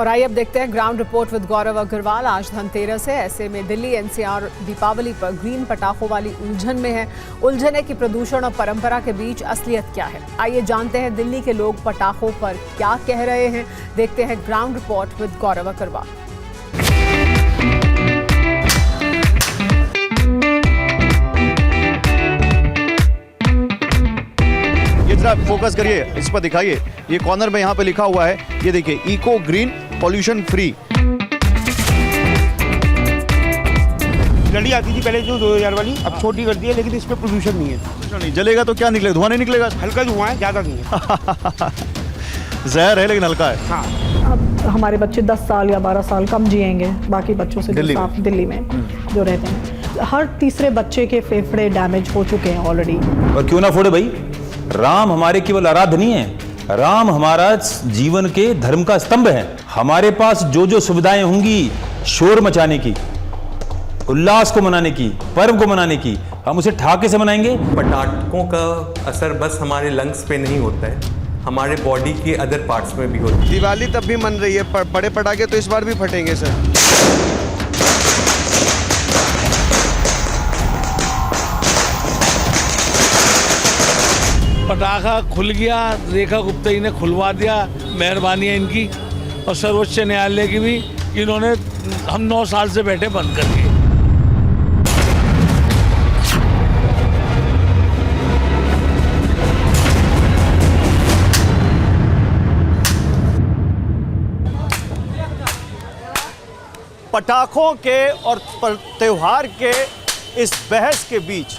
और आइए अब देखते हैं ग्राउंड रिपोर्ट विद गौरव अग्रवाल। आज धनतेरस है, ऐसे में दिल्ली एनसीआर दीपावली पर ग्रीन पटाखों वाली उलझन में है। उलझन है कि प्रदूषण और परंपरा के बीच असलियत क्या है। आइए जानते हैं दिल्ली के लोग पटाखों पर क्या कह रहे हैं। देखते हैं ग्राउंड रिपोर्ट विद गौरव अग्रवाल। जरा फोकस करिए, इस पर दिखाइए। ये कॉर्नर में यहाँ पे लिखा हुआ है, ये देखिए, इको ग्रीन पॉल्यूशन फ्री। लड़ी आती थी पहले जो 2000 वाली, अब छोटी कर दी है, लेकिन इसमें पोल्यूशन नहीं है। नहीं जलेगा तो क्या निकलेगा? धुआं नहीं निकलेगा? हल्का धुआं है, ज़्यादा नहीं है। जहर है लेकिन हल्का है। हाँ, अब हमारे बच्चे 10 साल या 12 साल कम जिएंगे बाकी बच्चों से दिल्ली में जो रहते हैं। हर तीसरे बच्चे के फेफड़े डैमेज हो चुके हैं ऑलरेडी। और क्यों ना फोड़े भाई, राम हमारे केवल आराध्य नहीं है, राम हमारा जीवन के धर्म का स्तंभ है। हमारे पास जो जो सुविधाएं होंगी शोर मचाने की, उल्लास को मनाने की, पर्व को मनाने की, हम उसे ठाके से मनाएंगे। पटाखों का असर बस हमारे लंग्स पे नहीं होता है, हमारे बॉडी के अदर पार्ट्स में भी होता है। दिवाली तब भी मन रही है, बड़े पटाखे तो इस बार भी फटेंगे सर। पटाखा खुल गया, रेखा गुप्ता जी ने खुलवा दिया, मेहरबानी है इनकी, और सर्वोच्च न्यायालय की भी, इन्होंने हम 9 साल से बैठे बंद करके। पटाखों के और त्योहार के इस बहस के बीच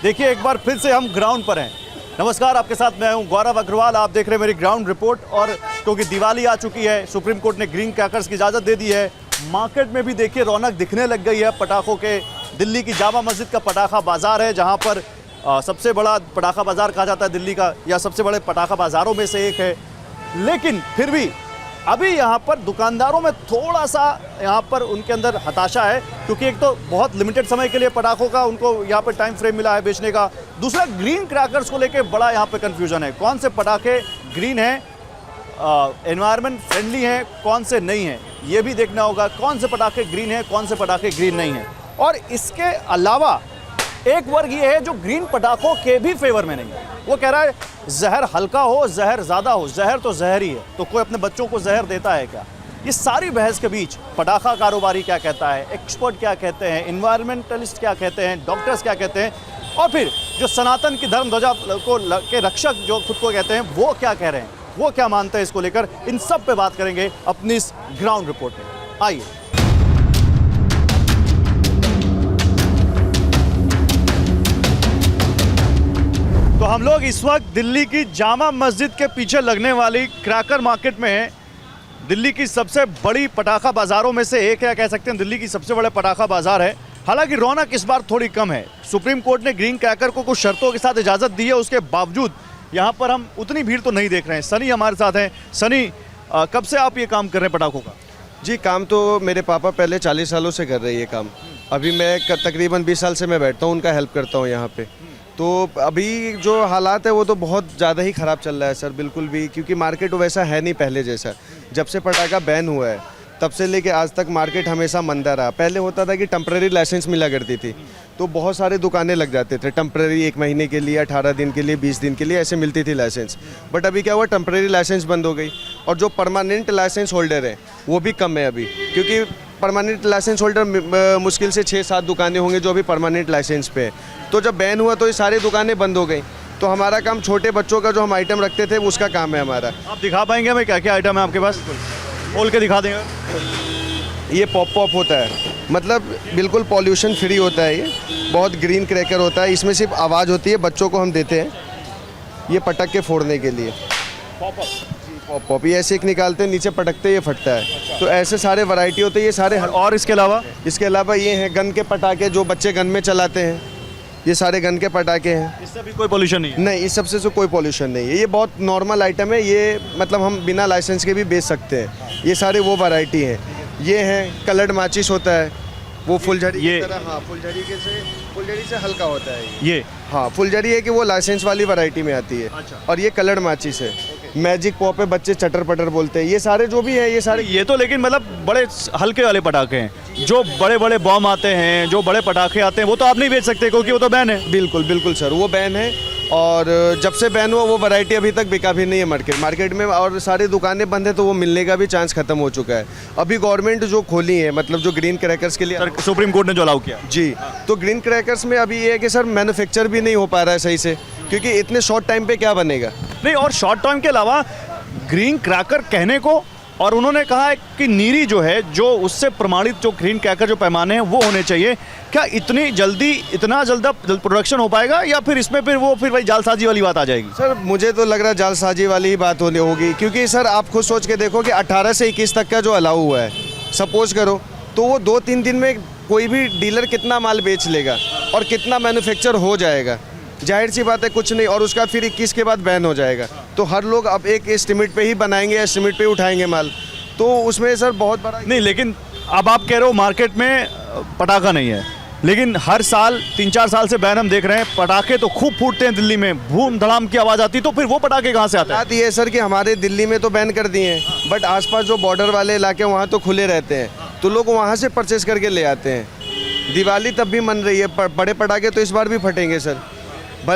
देखिए, एक बार फिर से हम ग्राउंड पर हैं। नमस्कार, आपके साथ मैं हूं गौरव अग्रवाल। आप देख रहे हैं मेरी ग्राउंड रिपोर्ट। और क्योंकि दिवाली आ चुकी है, सुप्रीम कोर्ट ने ग्रीन क्रैकर्स की इजाज़त दे दी है। मार्केट में भी देखिए रौनक दिखने लग गई है पटाखों के। दिल्ली की जामा मस्जिद का पटाखा बाज़ार है, जहां पर सबसे बड़ा पटाखा बाज़ार कहा जाता है दिल्ली का, या सबसे बड़े पटाखा बाज़ारों में से एक है। लेकिन फिर भी अभी यहाँ पर दुकानदारों में थोड़ा सा यहाँ पर उनके अंदर हताशा है, क्योंकि एक तो बहुत लिमिटेड समय के लिए पटाखों का उनको यहाँ पर टाइम फ्रेम मिला है बेचने का। दूसरा, ग्रीन क्रैकर्स को लेके बड़ा यहाँ पे कंफ्यूजन है। कौन से पटाखे ग्रीन हैं, एनवायरनमेंट फ्रेंडली हैं, कौन से नहीं हैं, ये भी देखना होगा। कौन से पटाखे ग्रीन हैं, कौन से पटाखे ग्रीन नहीं हैं। और इसके अलावा एक वर्ग ये है जो ग्रीन पटाखों के भी फेवर में नहीं है। वो कह रहा है जहर हल्का हो, जहर ज़्यादा हो। जहर तो जहर ही है, तो कोई अपने बच्चों को जहर देता है क्या? ये सारी बहस के बीच पटाखा कारोबारी क्या कहता है, एक्सपर्ट क्या कहते हैं, इन्वायरमेंटलिस्ट क्या कहते हैं, डॉक्टर्स क्या कहते हैं, और फिर जो सनातन की धर्म ध्वजा को के रक्षक जो खुद को कहते हैं, वो क्या कह रहे हैं, वो क्या मानते हैं इसको लेकर, इन सब पे बात करेंगे अपनी इस ग्राउंड रिपोर्ट में। आइए। तो हम लोग इस वक्त दिल्ली की जामा मस्जिद के पीछे लगने वाली क्रैकर मार्केट में हैं। दिल्ली की सबसे बड़ी पटाखा बाज़ारों में से एक है, कह सकते हैं दिल्ली की सबसे बड़ा पटाखा बाज़ार है। हालांकि रौनक इस बार थोड़ी कम है। सुप्रीम कोर्ट ने ग्रीन क्रैकर को कुछ शर्तों के साथ इजाज़त दी है, उसके बावजूद यहाँ पर हम उतनी भीड़ तो नहीं देख रहे हैं। सनी हमारे साथ हैं। सनी, कब से आप ये काम कर रहे हैं पटाखों का? जी, काम तो मेरे पापा पहले 40 सालों से कर रहे हैं ये काम। अभी मैं तकरीबन 20 साल से मैं बैठता हूँ, उनका हेल्प करता हूँ यहाँ पे। तो अभी जो हालात है वो तो बहुत ज़्यादा ही ख़राब चल रहा है सर, बिल्कुल भी, क्योंकि मार्केट वैसा है नहीं पहले जैसा। जब से पटाखा बैन हुआ है तब से लेके आज तक मार्केट हमेशा मंदा रहा। पहले होता था कि टेम्परेरी लाइसेंस मिला करती थी, तो बहुत सारे दुकानें लग जाते थे टेम्परेरी, 1 महीने के लिए, 18 दिन के लिए, 20 दिन के लिए, ऐसे मिलती थी लाइसेंस। बट अभी क्या हुआ, टेम्परेरी लाइसेंस बंद हो गई, और जो परमानेंट लाइसेंस होल्डर है वो भी कम है अभी, क्योंकि परमानेंट लाइसेंस होल्डर मुश्किल से 6-7 दुकानें होंगी जो अभी परमानेंट लाइसेंस पे है। तो जब बैन हुआ तो ये सारी दुकानें बंद हो गई। तो हमारा काम छोटे बच्चों का जो हम आइटम रखते थे उसका काम है हमारा। आप दिखा पाएंगे हमें क्या क्या आइटम है आपके पास? खोल के दिखा देंगे। ये पॉप होता है, मतलब बिल्कुल पॉल्यूशन फ्री होता है। ये बहुत ग्रीन क्रैकर होता है, इसमें सिर्फ आवाज़ होती है, बच्चों को हम देते हैं ये पटक के फोड़ने के लिए। पॉप ये ऐसे एक निकालते हैं, नीचे पटकते ये फटता है। तो ऐसे सारे वैरायटी होते हैं ये सारे। और इसके अलावा ये हैं गन के पटाखे जो बच्चे गन में चलाते हैं, ये सारे गन के पटाखे हैं। इससे भी कोई पॉल्यूशन नहीं है? नहीं, इस सबसे तो कोई पॉल्यूशन नहीं है। ये बहुत नॉर्मल आइटम है, ये मतलब हम बिना लाइसेंस के भी बेच सकते हैं। ये सारे वो वैरायटी हैं। ये हैं कलर्ड माचिस होता है, वो फुलझड़ी की तरह। हाँ, फुलझड़ी से हल्का होता है ये। हाँ, फुलझड़ी है कि वो लाइसेंस वाली वैरायटी में आती है। अच्छा। और ये कलर्ड माचिस है। मैजिक पॉप है, बच्चे चटर पटर बोलते हैं, ये सारे जो भी है ये सारे। ये तो लेकिन मतलब बड़े हल्के वाले पटाखे हैं, जो बड़े बड़े बॉम्ब आते हैं, जो बड़े पटाखे आते हैं, वो तो आप नहीं बेच सकते क्योंकि वो तो बैन है। बिल्कुल बिल्कुल सर, वो बैन है, और जब से बैन हुआ वो वैरायटी अभी तक बिका भी नहीं है मार्केट में, और सारी दुकानें बंद है, तो वो मिलने का भी चांस खत्म हो चुका है। अभी गवर्नमेंट जो खोली है, मतलब जो ग्रीन क्रैकर्स के लिए सर सुप्रीम कोर्ट ने जो अलाउ किया जी, तो ग्रीन क्रैकर्स में अभी ये है कि सर मैन्युफैक्चर भी नहीं हो पा रहा है सही से, क्योंकि इतने शॉर्ट टाइम पे क्या बनेगा। नहीं, और शॉर्ट टर्म के अलावा ग्रीन क्रैकर कहने को, और उन्होंने कहा है कि नीरी जो है, जो उससे प्रमाणित जो ग्रीन क्रैकर जो पैमाने हैं वो होने चाहिए। क्या इतनी जल्दी इतना जल्द प्रोडक्शन हो पाएगा, या फिर इसमें फिर वही जालसाजी वाली बात आ जाएगी? सर मुझे तो लग रहा है जालसाजी वाली ही बात होनी होगी, क्योंकि सर आप खुद सोच के देखो कि 18 से 21 तक का जो अलाउ हुआ है, सपोज करो तो वो 2-3 दिन में कोई भी डीलर कितना माल बेच लेगा और कितना मैन्युफैक्चर हो जाएगा, जाहिर सी बात है कुछ नहीं, और उसका फिर 21 के बाद बैन हो जाएगा, तो हर लोग अब एक एस्टिमेट पे ही बनाएंगे, एस्टिमेट पे ही उठाएंगे माल, तो उसमें सर बहुत बड़ा नहीं। लेकिन अब आप कह रहे हो मार्केट में पटाखा नहीं है, लेकिन हर साल 3-4 साल से बैन हम देख रहे हैं, पटाखे तो खूब फूटते हैं दिल्ली में, धूम धड़ाम की आवाज़ आती है, तो फिर वो पटाखे कहाँ से आते हैं? बात ये है सर कि हमारे दिल्ली में तो बैन कर दिए हैं, बट आसपास जो बॉर्डर वाले इलाके वहाँ तो खुले रहते हैं, तो लोग वहाँ से परचेस करके ले आते हैं। दिवाली तब भी मन रही है, बड़े पटाखे तो इस बार भी फटेंगे सर,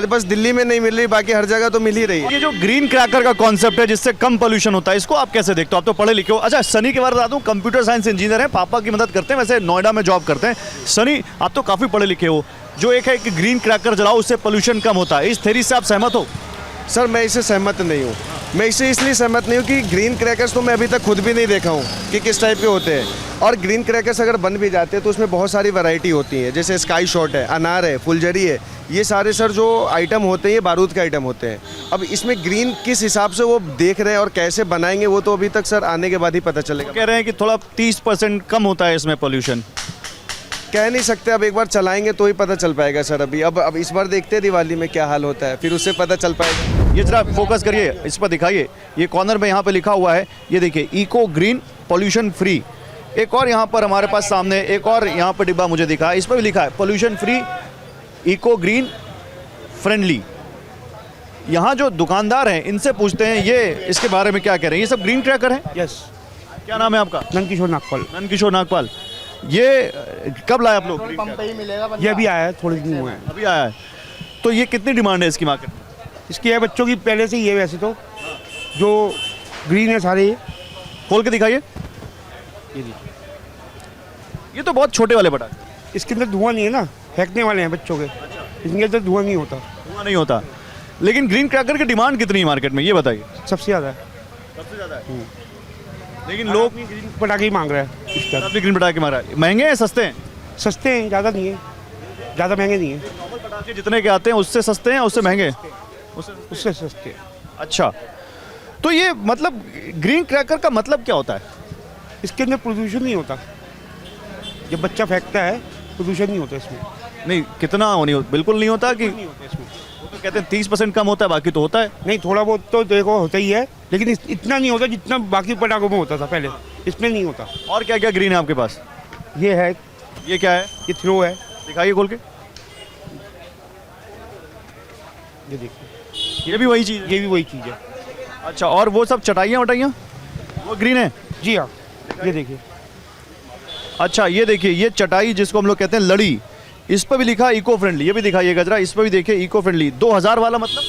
बस दिल्ली में नहीं मिल रही, बाकी हर जगह तो मिल ही रही है। ये जो ग्रीन क्रैकर का कॉन्सेप्ट है जिससे कम पोल्यूशन होता है, इसको आप कैसे देखते हो? आप तो पढ़े लिखे हो। अच्छा, सनी के बारे में बता दूं, कंप्यूटर साइंस इंजीनियर है, पापा की मदद करते हैं, वैसे नोएडा में जॉब करते हैं। सनी, आप तो काफ़ी पढ़े लिखे हो, जो एक है कि ग्रीन क्रैकर जलाओ उससे पोल्यूशन कम होता है, इस थ्योरी से आप सहमत हो? सर मैं इससे सहमत नहीं हूँ। मैं इससे इसलिए सहमत नहीं हूँ कि ग्रीन क्रैकर्स तो मैं अभी तक खुद भी नहीं देखा हूँ कि किस टाइप के होते हैं, और ग्रीन क्रैकर्स अगर बन भी जाते हैं तो उसमें बहुत सारी वैरायटी होती है, जैसे स्काई शॉट है, अनार है, फुलझड़ी है, ये सारे सर जो आइटम होते हैं ये बारूद के आइटम होते हैं। अब इसमें ग्रीन किस हिसाब से वो देख रहे हैं और कैसे बनाएंगे वो तो अभी तक सर आने के बाद ही पता चलेगा। कह रहे हैं कि थोड़ा 30% कम होता है इसमें पोल्यूशन। कह नहीं सकते, अब एक बार चलाएंगे तो ही पता चल पाएगा सर। अभी अब इस बार देखते हैं दिवाली में क्या हाल होता है, फिर उससे पता चल पाएगा। ये जरा फोकस करिए, इस पर दिखाइए, ये कॉर्नर में यहाँ पे लिखा हुआ है, ये देखिए, इको ग्रीन पोल्यूशन फ्री। एक और यहाँ पर हमारे पास सामने एक और यहाँ पर डिब्बा मुझे दिखा है, इस पर भी लिखा है pollution free, eco green friendly. यहाँ जो दुकानदार हैं इनसे पूछते हैं ये इसके बारे में क्या कह रहे हैं। ये सब ग्रीन क्रैकर हैं? यस। क्या नाम है आपका? नंदकिशोर नागपाल। नंदकिशोर नागपाल। ये कब लाए आप लोग? ये अभी आया है, थोड़े दिन हुए हैं। अभी आया है। तो ये कितनी डिमांड है इसकी मार्केट में? इसकी है बच्चों की पहले से ही है, वैसे तो जो ग्रीन है सारे। ये खोल के दिखाइए। ये तो बहुत छोटे वाले पटाखे, इसके अंदर धुआं नहीं है ना, फेंकने वाले हैं बच्चों के, इसके अंदर धुआं नहीं होता। धुआं नहीं होता। लेकिन ग्रीन क्रैकर की डिमांड कितनी है मार्केट में, ये बताइए। सबसे ज़्यादा है। सबसे ज़्यादा है। लेकिन लोग ग्रीन पटाखे ही मांग रहे हैं इस टाइम। ग्रीन पटाखे मारा है। महंगे हैं सस्ते हैं? सस्ते हैं, ज़्यादा नहीं है, ज़्यादा महंगे नहीं है। नॉर्मल पटाखे जितने के आते हैं उससे सस्ते हैं, उससे महंगे? उससे सस्ते। अच्छा, तो ये मतलब ग्रीन क्रैकर का मतलब क्या होता है? इसके अंदर प्रदूषण नहीं होता, जब बच्चा फेंकता है प्रदूषण नहीं होता इसमें। नहीं, कितना होनी हो? बिल्कुल नहीं होता कि नहीं होता इसमें। वो तो कहते हैं 30% कम होता है, बाकी तो होता है। नहीं, थोड़ा बहुत तो देखो होता ही है, लेकिन इतना नहीं होता जितना बाकी पटाखों में होता था पहले, इसमें नहीं होता। और क्या क्या ग्रीन है आपके पास? ये है, ये क्या है? ये थ्रो है, दिखाइए खोल के। ये देखिए, ये भी वही चीज़ है? ये भी वही चीज़ है। अच्छा, और वो सब चटाइयाँ वटाइयाँ वो ग्रीन है? जी हाँ, ये देखिए। अच्छा, ये देखिए, ये चटाई जिसको हम लोग कहते हैं लड़ी, इस पर भी लिखा इको फ्रेंडली। ये भी दिखाइएगा जरा, इस पर भी देखिए इको फ्रेंडली। 2000 वाला मतलब?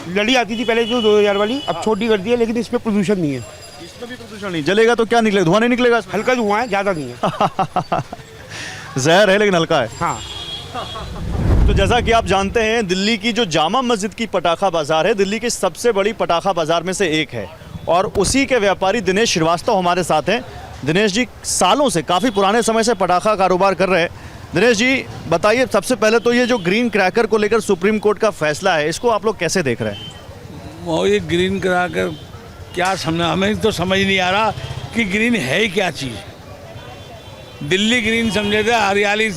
लड़ी आती थी पहले जो 2000 वाली, अब छोटी कर दी है, लेकिन इसमें प्रदूषण नहीं है। इसमें भी प्रदूषण नहीं? जलेगा तो क्या निकलेगा? धुआं नहीं निकलेगा इसमें? हल्का धुआं है, ज़्यादा नहीं है। जहर है लेकिन हल्का है। हाँ। तो जैसा कि आप जानते हैं, दिल्ली की जो जामा मस्जिद की पटाखा बाजार है, दिल्ली की सबसे बड़ी पटाखा बाजार में से एक है, और उसी के व्यापारी दिनेश श्रीवास्तव हमारे साथ हैं। दिनेश जी सालों से, काफ़ी पुराने समय से पटाखा कारोबार कर रहे हैं। दिनेश जी बताइए, सबसे पहले तो ये जो ग्रीन क्रैकर को लेकर सुप्रीम कोर्ट का फैसला है, इसको आप लोग कैसे देख रहे हैं? वो ये ग्रीन क्रैकर क्या समझना, हमें तो समझ नहीं आ रहा कि ग्रीन है ही क्या चीज़। दिल्ली ग्रीन समझे थे, हरियाली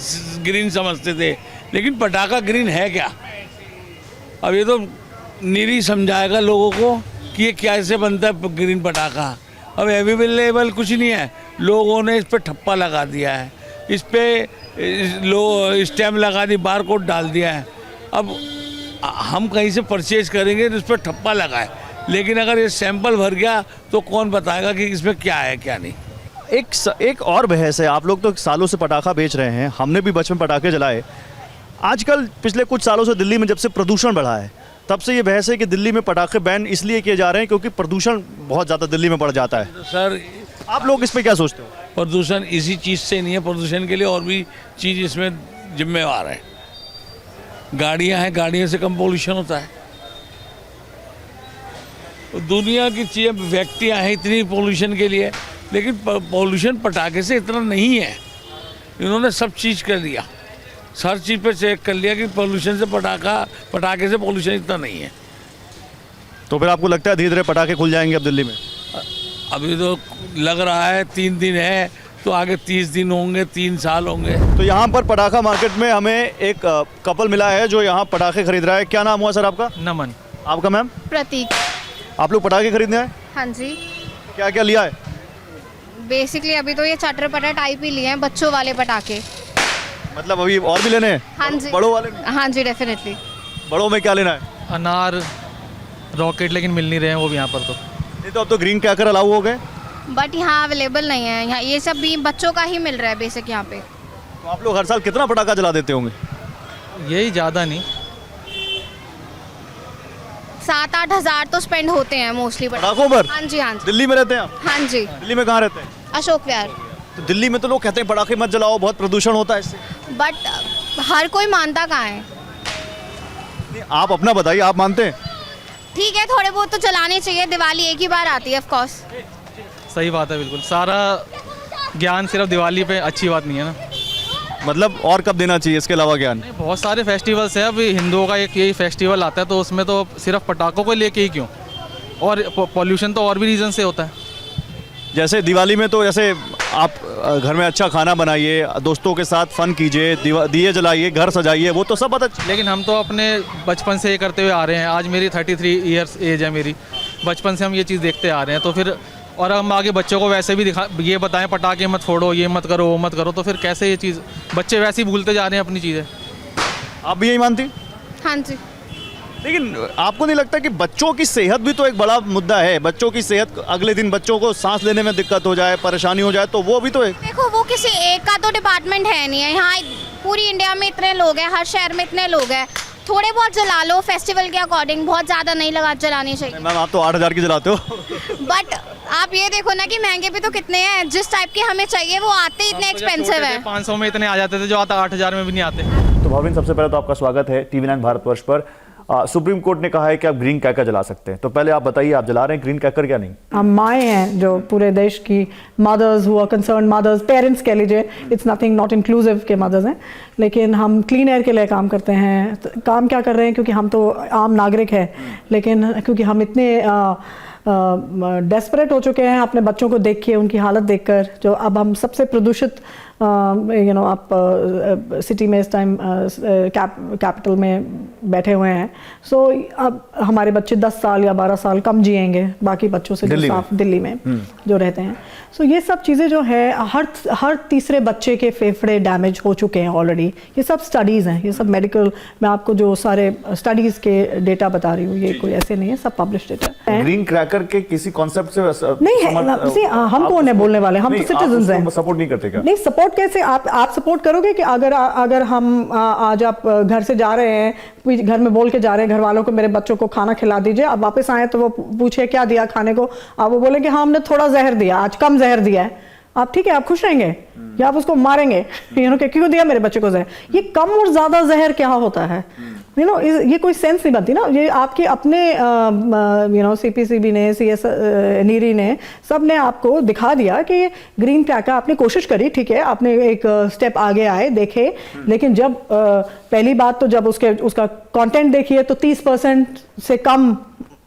ग्रीन समझते थे, लेकिन पटाखा ग्रीन है क्या? अब ये तो निरी समझाएगा लोगों को कि ये कैसे बनता है ग्रीन पटाखा। अब अवेलेबल कुछ नहीं है, लोगों ने इस पर ठप्पा लगा दिया है, इस पर स्टैम्प लगा दी, बारकोड डाल दिया है। अब हम कहीं से परचेज करेंगे तो इस पर ठप्पा लगा है, लेकिन अगर ये सैंपल भर गया तो कौन बताएगा कि इसमें क्या है क्या नहीं। एक और बहस है, आप लोग तो सालों से पटाखा बेच रहे हैं, हमने भी बचपन पटाखे जलाए। आजकल पिछले कुछ सालों से दिल्ली में जब से प्रदूषण बढ़ा है तब से ये बहस है कि दिल्ली में पटाखे बैन इसलिए किए जा रहे हैं क्योंकि प्रदूषण बहुत ज़्यादा दिल्ली में बढ़ जाता है। तो सर आप लोग इस पे क्या सोचते हो? प्रदूषण इसी चीज़ से नहीं है, प्रदूषण के लिए और भी चीज़ इसमें जिम्मेवार है। गाड़ियां हैं, गाड़ियों से कम पोल्यूशन होता है। दुनिया की चीज़ें व्यक्तियाँ हैं इतनी पोल्यूशन के लिए, लेकिन पोल्यूशन पटाखे से इतना नहीं है। इन्होंने सब चीज़ कर लिया, हर चीज़ पे चेक कर लिया कि पोल्यूशन से पटाखे से पोल्यूशन इतना नहीं है। तो फिर आपको लगता है धीरे धीरे पटाखे खुल जाएंगे अब दिल्ली में? अभी तो लग रहा है 3 दिन है, तो आगे 30 दिन होंगे, 3 साल होंगे। तो यहाँ पर पटाखा मार्केट में हमें एक कपल मिला है जो यहाँ पटाखे खरीद रहा है। क्या नाम हुआ सर आपका? नमन। आपका मैम? प्रतीक। आप लोग पटाखे खरीदने आए? हाँ जी। क्या क्या लिया है? बेसिकली अभी तो ये चटर-पटर टाइप ही लिए हैं, बच्चों वाले पटाखे। मतलब अभी और भी लेने हैं? हाँ जी। बड़ों वाले भी? हाँ जी, डेफिनेटली। बड़ों में क्या लेना है? अनार, रॉकेट, लेकिन मिल नहीं रहे हैं वो भी यहाँ पर तो। नहीं तो अब तो ग्रीन क्रैकर अलाउ हो गए। बट यहाँ अवेलेबल नहीं है, यहाँ ये सब भी बच्चों का ही मिल रहा है बेसिक यहाँ पे। तो आप लोग हर साल कितना पटाखा जला देते होंगे? यही ज़्यादा नहीं, 7-8 हज़ार तो स्पेंड होते हैं मोस्टली पटाखों पर। हाँ जी, हाँ जी। दिल्ली में रहते हैं आप? हाँ जी। दिल्ली में कहाँ रहते हैं? अशोक विहार। तो दिल्ली में तो लोग कहते हैं पटाखे मत जलाओ, बहुत प्रदूषण होता है इससे। बट हर कोई मानता कहाँ है? नहीं, आप अपना बताइए, आप मानते हैं? ठीक है, थोड़े बहुत तो चलाने चाहिए, दिवाली एक ही बार आती है ऑफ कोर्स। सही बात है बिल्कुल। सारा ज्ञान सिर्फ दिवाली पे अच्छी बात नहीं है ना। मतलब और कब देना चाहिए इसके अलावा ज्ञान? बहुत सारे फेस्टिवल्स हैं, अभी हिंदुओं का एक यही फेस्टिवल आता है तो उसमें तो सिर्फ पटाखों को लेके ही क्यों, और पॉल्यूशन तो और भी रीज़न से होता है। जैसे दिवाली में तो जैसे आप घर में अच्छा खाना बनाइए, दोस्तों के साथ फन कीजिए, दिए जलाइए, घर सजाइए, वो तो सब बहुत अच्छा। लेकिन हम तो अपने बचपन से ये करते हुए आ रहे हैं। आज मेरी 33 ईयर्स एज है मेरी, बचपन से हम ये चीज़ देखते आ रहे हैं। तो फिर और हम आगे बच्चों को वैसे भी ये बताएं पटाखे मत फोड़ो, ये मत करो, वो मत करो, तो फिर कैसे ये चीज़ बच्चे वैसे ही भूलते जा रहे हैं अपनी चीज़ें। आप भी यही मानती? हाँ जी। लेकिन आपको नहीं लगता कि बच्चों की सेहत भी तो एक बड़ा मुद्दा है? बच्चों की सेहत, अगले दिन बच्चों को सांस लेने में दिक्कत हो जाए, परेशानी हो जाए, तो वो भी तो एक। देखो, वो किसी एक का तो डिपार्टमेंट है नहीं है। यहाँ पूरी इंडिया में इतने लोग हैं, हर शहर में इतने लोग हैं, थोड़े बहुत जला लो फेस्टिवल के अकॉर्डिंग, बहुत ज़्यादा नहीं लगा जलानी चाहिए। मैम आप तो 8,000 की जलाते हो। बट आप ये देखो ना कि महंगे भी तो कितने हैं, जिस टाइप के हमें चाहिए वो आते ही इतने एक्सपेंसिव है। 500 में इतने आ जाते थे जो आता 8,000 में भी नहीं आते। तो भाविन, सबसे पहले तो आपका स्वागत है TV9 भारतवर्ष पर। सुप्रीम कोर्ट ने कहा है कि आप ग्रीन क्रैकर जला सकते हैं, तो पहले आप बताइए, आप जला रहे हैं ग्रीन क्रैकर क्या नहीं? हम माएँ हैं जो पूरे देश की मदर्स हुआ कंसर्न मदर्स, पेरेंट्स कह लीजिए, इट्स नथिंग नॉट इंक्लूसिव के मदर्स हैं, लेकिन हम क्लीन एयर के लिए काम करते हैं। तो काम क्या कर रहे हैं, क्योंकि हम तो आम नागरिक हैं, लेकिन क्योंकि हम इतने डेस्परेट हो चुके हैं अपने बच्चों को देख के, उनकी हालत देखकर, जो अब हम सबसे प्रदूषित आप सिटी में इस टाइम कैपिटल में बैठे हुए हैं। सो अब हमारे बच्चे 10 साल या 12 साल कम जिएंगे बाकी बच्चों से, जो साफ दिल्ली में जो रहते हैं। सो ये सब चीज़ें जो है, हर तीसरे बच्चे के फेफड़े डैमेज हो चुके हैं ऑलरेडी। ये सब स्टडीज़ हैं, ये सब मेडिकल, मैं आपको जो सारे स्टडीज़ के डेटा बता रही हूँ, ये कोई ऐसे नहीं है, सब पब्लिश डेटा है। ग्रीन क्रैकर के किसी कॉन्सेप्ट से नहीं है, हम कौन है बोलने वाले, हम तो सिटीजन्स हैं। सपोर्ट नहीं करते क्या? नहीं, सपोर्ट कैसे? आप सपोर्ट करोगे कि अगर हम आज आप घर से जा रहे हैं, घर में बोल के जा रहे हैं घर वालों को, मेरे बच्चों को खाना खिला दीजिए, अब वापस आए तो वो पूछे क्या दिया खाने को, आप वो बोले कि हाँ हमने थोड़ा जहर दिया, आज कम जहर दिया है, आप ठीक है, आप खुश रहेंगे या आप उसको मारेंगे? क्यों दिया मेरे बच्चे को जहर? ये कम और ज्यादा जहर क्या होता है? ये कोई सेंस नहीं बनती ना। ये आपके अपने CPCB ने, CS नीरी ने, सब ने आपको दिखा दिया कि ग्रीन क्रैकर आपने कोशिश करी, ठीक है, आपने एक स्टेप आगे आए, देखे, लेकिन जब पहली बात तो जब उसका कंटेंट देखिए तो 30% से कम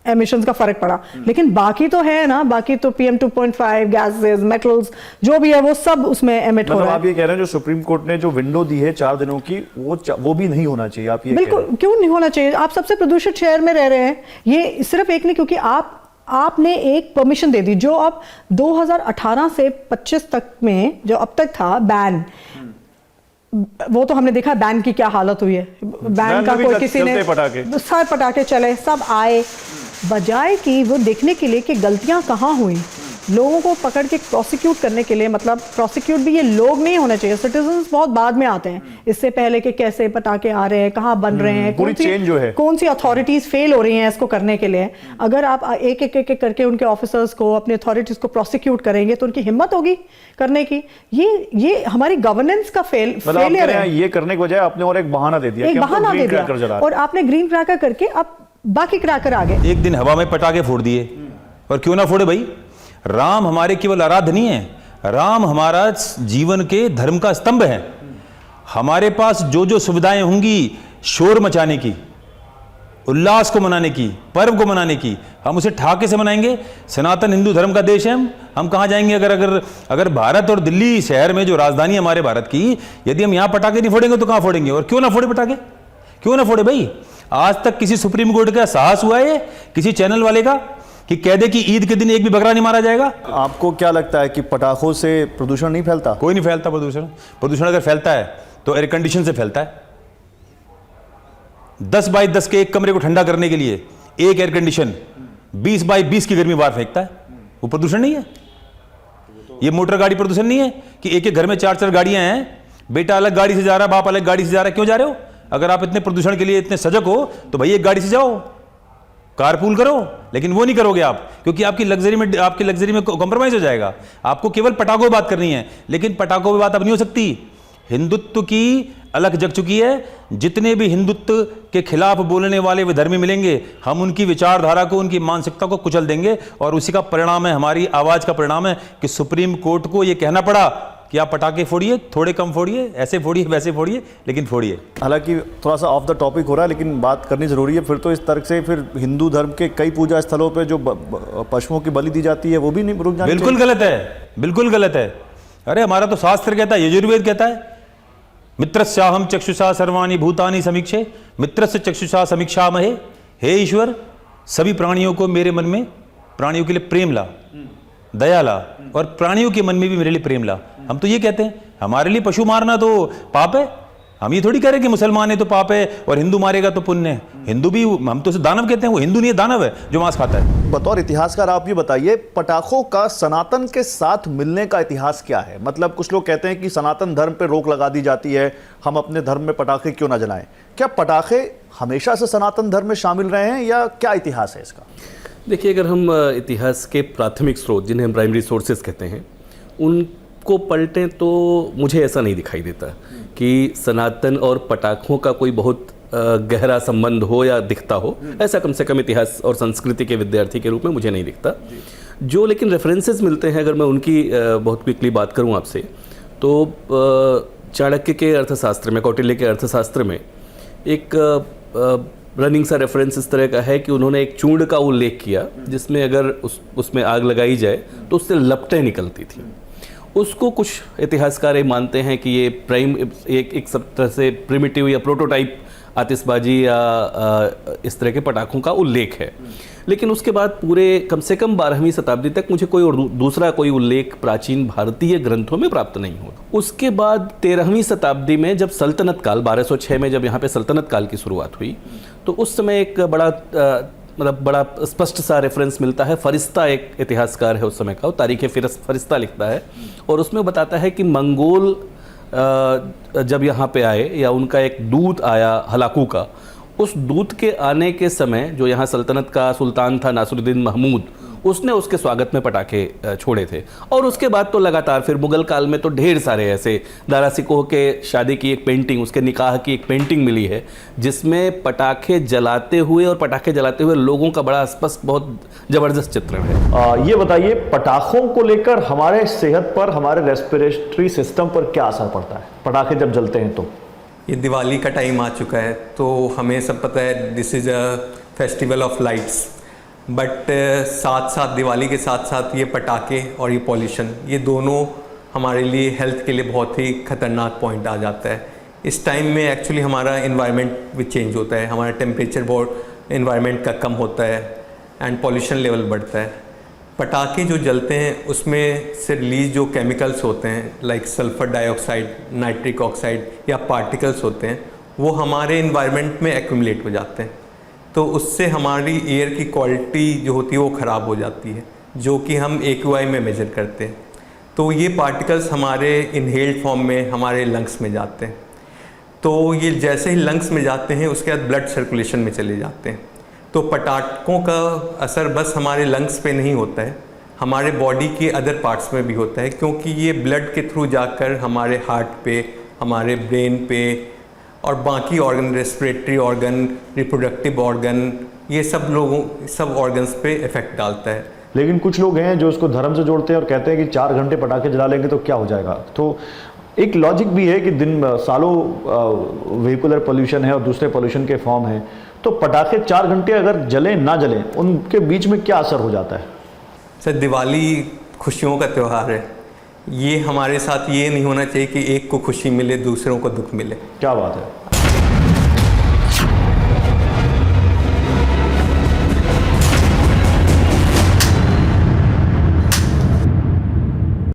एमिशंस का फर्क पड़ा, लेकिन बाकी तो है ना, बाकी तो PM 2.5 गैसेस, मेटल्स, जो भी है वो सब उसमें एमिट हो रहा है। आप ये कह रहे हैं जो सुप्रीम कोर्ट ने जो विंडो दी है 4 दिनों की, वो भी नहीं होना चाहिए? आप ये बिल्कुल क्यों नहीं होना चाहिए? आप सबसे प्रदूषित शहर में रह रहे हैं, ये सिर्फ एक नहीं, क्योंकि आपने एक परमिशन दे दी जो अब 2018 से 25 तक में जो अब तक था बैन, वो तो हमने देखा बैन की क्या हालत हुई है। बैन का कोई किसी ने, सारे पटाखे चले, सब आए, बजाय कि वो देखने के लिए कि गलतियां कहाँ हुई, लोगों को पकड़ के प्रोसिक्यूट करने के लिए, मतलब प्रोसिक्यूट भी ये लोग नहीं होने चाहिए, सिटीजन्स बहुत बाद में आते हैं, इससे पहले कि कैसे पटाखे आ रहे हैं, कहाँ बन रहे हैं, पूरी चेन जो है, कौन सी अथॉरिटीज फेल हो रही हैं इसको करने के लिए। अगर आप एक एक करके उनके ऑफिसर्स को, अपने अथॉरिटीज को प्रोसिक्यूट करेंगे तो उनकी हिम्मत होगी करने की। ये हमारी गवर्नेंस का फेलियर है। ये करने की बजाय आपने और एक बहाना दे दिया, एक बहाना दे दिया, और आपने ग्रीन क्रैकर करके अब बाकी क्रैकर आ गए। एक दिन हवा में पटाखे फोड़ दिए, और क्यों ना फोड़े भाई, राम हमारे केवल आराध्य नहीं है, राम हमारा जीवन के धर्म का स्तंभ है। हमारे पास जो जो सुविधाएं होंगी शोर मचाने की, उल्लास को मनाने की, पर्व को मनाने की, हम उसे ठाके से मनाएंगे। सनातन हिंदू धर्म का देश है हम कहां जाएंगे? अगर भारत और दिल्ली शहर में जो राजधानी हमारे भारत की, यदि हम यहां पटाखे नहीं फोड़ेंगे तो कहां फोड़ेंगे? और क्यों ना फोड़े पटाखे, क्यों ना फोड़े भाई। आज तक किसी सुप्रीम कोर्ट का साहस हुआ है किसी चैनल वाले का कि कह दे कि ईद के दिन एक भी बकरा नहीं मारा जाएगा? आपको क्या लगता है कि पटाखों से प्रदूषण नहीं फैलता? कोई नहीं फैलता प्रदूषण अगर फैलता है तो एयर कंडीशन से फैलता है। 10 बाई 10 के एक कमरे को ठंडा करने के लिए एक एयर कंडीशन 20 बाई 20 की गर्मी बाहर फेंकता है, वो प्रदूषण नहीं है? ये मोटर गाड़ी प्रदूषण नहीं है कि एक एक घर में 4-4 गाड़ियां हैं, बेटा अलग गाड़ी से जा रहा है, बाप अलग गाड़ी से जा रहा है, क्यों जा रहे हो? अगर आप इतने प्रदूषण के लिए इतने सजग हो तो भाई एक गाड़ी से जाओ, कारपूल करो, लेकिन वो नहीं करोगे आप, क्योंकि आपकी लग्जरी में कॉम्प्रोमाइज हो जाएगा। आपको केवल पटाखों पे बात करनी है, लेकिन पटाखों पे बात अब नहीं हो सकती। हिंदुत्व की अलग जग चुकी है। जितने भी हिंदुत्व के खिलाफ बोलने वाले विधर्मी मिलेंगे, हम उनकी विचारधारा को, उनकी मानसिकता को कुचल देंगे, और उसी का परिणाम है, हमारी आवाज का परिणाम है कि सुप्रीम कोर्ट को यह कहना पड़ा कि आप पटाखे फोड़िए, थोड़े कम फोड़िए, ऐसे फोड़िए, वैसे फोड़िए, लेकिन फोड़िए। हालांकि थोड़ा सा ऑफ द टॉपिक हो रहा है, लेकिन बात करनी जरूरी है। फिर तो इस तर्क से फिर हिंदू धर्म के कई पूजा स्थलों पे जो पशुओं की बलि दी जाती है वो भी नहीं रुक जानी चाहिए। बिल्कुल गलत है, बिल्कुल गलत है। अरे हमारा तो शास्त्र कहता है, यजुर्वेद कहता है, मित्रस्याहम चक्षुषा सर्वाणि भूतानि समीक्षे मित्रस्य चक्षुषा समीक्षामहे। हे ईश्वर, सभी प्राणियों को मेरे मन में, प्राणियों के लिए प्रेम ला, दया ला, और प्राणियों के मन में भी मेरे लिए प्रेम ला। हम तो ये कहते हैं, हमारे लिए पशु मारना तो पाप है। हम ये थोड़ी कह रहे कि मुसलमान है तो पाप है और हिंदू मारेगा तो पुण्य है। हिंदू भी, हम तो उसे दानव कहते हैं, वो हिंदू नहीं है, दानव है जो मांस खाता है। बतौर इतिहासकार आप ये बताइए, पटाखों का सनातन के साथ मिलने का इतिहास क्या है? मतलब कुछ लोग कहते हैं कि सनातन धर्म पे रोक लगा दी जाती है, हम अपने धर्म में पटाखे क्यों ना जलाएं। क्या पटाखे हमेशा से सनातन धर्म में शामिल रहे हैं या क्या इतिहास है इसका? देखिए, अगर हम इतिहास के प्राथमिक स्रोत, जिन्हें हम प्राइमरी सोर्सेज कहते हैं, उनको पलटें तो मुझे ऐसा नहीं दिखाई देता कि सनातन और पटाखों का कोई बहुत गहरा संबंध हो या दिखता हो। ऐसा कम से कम इतिहास और संस्कृति के विद्यार्थी के रूप में मुझे नहीं दिखता। जो लेकिन रेफरेंसेस मिलते हैं, अगर मैं उनकी बहुत क्विकली बात करूं आपसे, तो चाणक्य के अर्थशास्त्र में, कौटिल्य के अर्थशास्त्र में एक रनिंग सा रेफरेंस इस तरह का है कि उन्होंने एक चूर्ण का उल्लेख किया, जिसमें अगर उसमें आग लगाई जाए तो उससे लपटें निकलती थी। उसको कुछ इतिहासकार मानते हैं कि ये एक सब तरह से प्रिमिटिव या प्रोटोटाइप आतिशबाजी या इस तरह के पटाखों का उल्लेख है। लेकिन उसके बाद पूरे कम से कम 12वीं शताब्दी तक मुझे कोई और दूसरा कोई उल्लेख प्राचीन भारतीय ग्रंथों में प्राप्त नहीं हुआ। उसके बाद 13वीं शताब्दी में जब सल्तनत काल, 1206 में जब यहाँ पे सल्तनत काल की शुरुआत हुई, तो उस समय एक बड़ा स्पष्ट सा रेफरेंस मिलता है। फरिश्ता एक इतिहासकार है उस समय का, वो तारीख़ फरिश्ता लिखता है, और उसमें बताता है कि मंगोल जब यहाँ पे आए, या उनका एक दूत आया हलाकू का, उस दूत के आने के समय जो यहाँ सल्तनत का सुल्तान था नासिरुद्दीन महमूद, उसने उसके स्वागत में पटाखे छोड़े थे। और उसके बाद तो लगातार फिर मुगल काल में तो ढेर सारे ऐसे, दारा सिकोह के शादी की एक पेंटिंग, उसके निकाह की एक पेंटिंग मिली है, जिसमें पटाखे जलाते हुए और पटाखे जलाते हुए लोगों का बड़ा स्पष्ट, बहुत ज़बरदस्त चित्रण है। ये बताइए, पटाखों को लेकर हमारे सेहत पर, हमारे रेस्पिरेटरी सिस्टम पर क्या असर पड़ता है पटाखे जब जलते हैं तो? ये दिवाली का टाइम आ चुका है, तो हमें सब पता है this is a festival of lights, but साथ साथ दिवाली के साथ साथ ये पटाखे और ये पॉल्यूशन, ये दोनों हमारे लिए हेल्थ के लिए बहुत ही ख़तरनाक पॉइंट आ जाता है। इस टाइम में एक्चुअली हमारा इन्वायरमेंट भी चेंज होता है, हमारा टेम्परेचर बहुत इन्वायरमेंट का कम होता है एंड पॉल्यूशन लेवल बढ़ता है। पटाखे जो जलते हैं उसमें से रिलीज जो केमिकल्स होते हैं, like sulphur dioxide, nitric oxide या पार्टिकल्स होते हैं, वो हमारे इन्वायरमेंट में एक्यूमुलेट हो जाते हैं। तो उससे हमारी एयर की क्वालिटी जो होती है वो ख़राब हो जाती है, जो कि हम AQI में मेजर करते हैं। तो ये पार्टिकल्स हमारे इनहेल्ड फॉर्म में हमारे लंग्स में जाते हैं। तो ये जैसे ही लंग्स में जाते हैं उसके बाद ब्लड सर्कुलेशन में चले जाते हैं। तो पटाखों का असर बस हमारे लंग्स पे नहीं होता है, हमारे बॉडी के अदर पार्ट्स में भी होता है, क्योंकि ये ब्लड के थ्रू जाकर हमारे हार्ट पे, हमारे ब्रेन पे और बाकी organ, respiratory organ, reproductive organ, ये सब ऑर्गन्स पे इफ़ेक्ट डालता है। लेकिन कुछ लोग हैं जो इसको धर्म से जोड़ते हैं और कहते हैं कि 4 घंटे पटाखे जला लेंगे तो क्या हो जाएगा। तो एक लॉजिक भी है कि सालों व्हीकुलर पोल्यूशन है और दूसरे पोल्यूशन के फॉर्म हैं, तो पटाखे 4 घंटे अगर जलें ना जलें, उनके बीच में क्या असर हो जाता है? सर, दिवाली खुशियों का त्यौहार है। ये हमारे साथ ये नहीं होना चाहिए कि एक को खुशी मिले दूसरों को दुख मिले। क्या बात है।